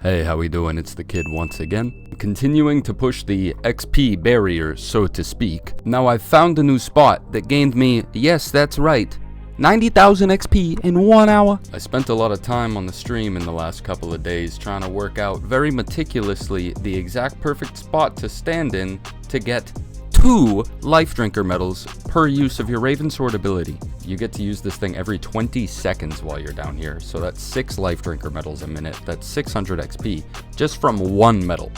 Hey, how we doing? It's the kid once again. Continuing to push the XP barrier, so to speak. Now I've found a new spot that gained me, yes, that's right, 90,000 XP in 1 hour. I spent a lot of time on the stream in the last couple of days trying to work out very meticulously the exact perfect spot to stand in to get 2 life drinker medals per use of your Raven Sword ability. You get to use this thing every 20 seconds while you're down here, so that's 6 life drinker medals a minute. That's 600 XP just from 1 medal.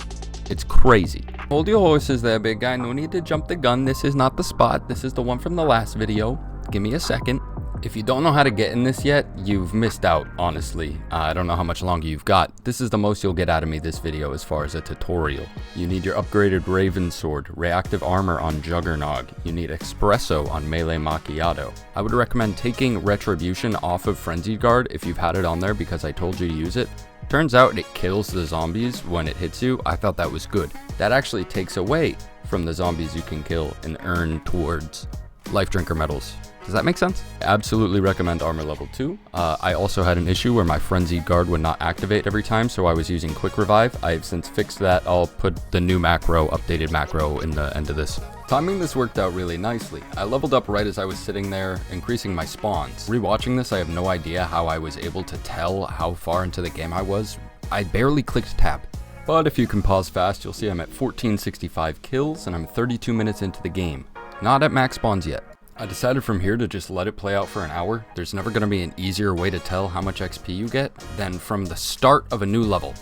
It's crazy. Hold your horses there, big guy. No need to jump the gun. This is not the spot. This is the one from the last video. Give me a second. If you don't know how to get in this yet, you've missed out, honestly. I don't know how much longer you've got. This is the most you'll get out of me this video as far as a tutorial. You need your upgraded Raven Sword, reactive armor on Juggernog. You need Espresso on Melee Macchiato. I would recommend taking Retribution off of Frenzied Guard if you've had it on there because I told you to use it. Turns out it kills the zombies when it hits you. I thought that was good. That actually takes away from the zombies you can kill and earn towards life drinker medals. Does that make sense? I absolutely recommend armor level 2. I also had an issue where my Frenzied Guard would not activate every time, so I was using Quick Revive. I have since fixed that. I'll put the new macro, updated macro, in the end of this. Timing this worked out really nicely. I leveled up right as I was sitting there, increasing my spawns. Rewatching this, I have no idea how I was able to tell how far into the game I was. I barely clicked tab. But if you can pause fast, you'll see I'm at 1465 kills, and I'm 32 minutes into the game. Not at max spawns yet. I decided from here to just let it play out for an hour. There's never going to be an easier way to tell how much XP you get than from the start of a new level.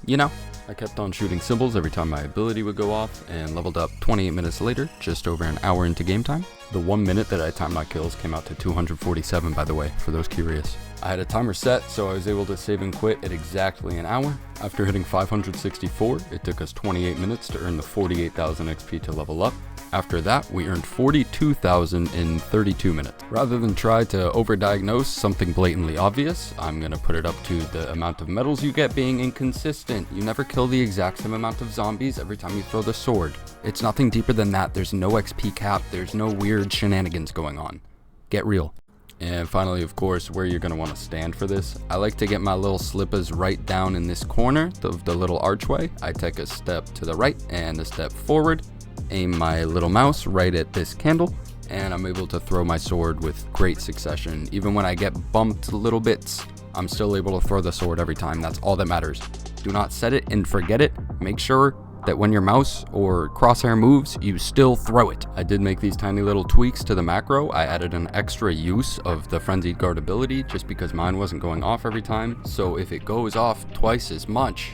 You know? I kept on shooting symbols every time my ability would go off and leveled up 28 minutes later, just over an hour into game time. The 1 minute that I timed my kills came out to 247, by the way, for those curious. I had a timer set, so I was able to save and quit at exactly an hour. After hitting 564, it took us 28 minutes to earn the 48,000 XP to level up. After that, we earned 42,000 in 32 minutes. Rather than try to overdiagnose something blatantly obvious, I'm gonna put it up to the amount of medals you get being inconsistent. You never kill the exact same amount of zombies every time you throw the sword. It's nothing deeper than that. There's no XP cap. There's no weird shenanigans going on. Get real. And finally, of course, where you're gonna wanna stand for this. I like to get my little slippers right down in this corner of the little archway. I take a step to the right and a step forward. Aim my little mouse right at this candle, and I'm able to throw my sword with great succession. Even when I get bumped little bits, I'm still able to throw the sword every time. That's all that matters. Do not set it and forget it. Make sure that when your mouse or crosshair moves, you still throw it. I did make these tiny little tweaks to the macro. I added an extra use of the Frenzied Guard ability just because mine wasn't going off every time. So if it goes off twice as much,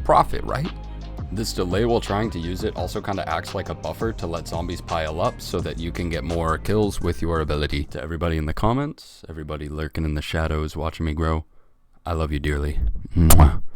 profit, right? This delay while trying to use it also kind of acts like a buffer to let zombies pile up so that you can get more kills with your ability. To everybody in the comments, everybody lurking in the shadows watching me grow, I love you dearly. Mwah.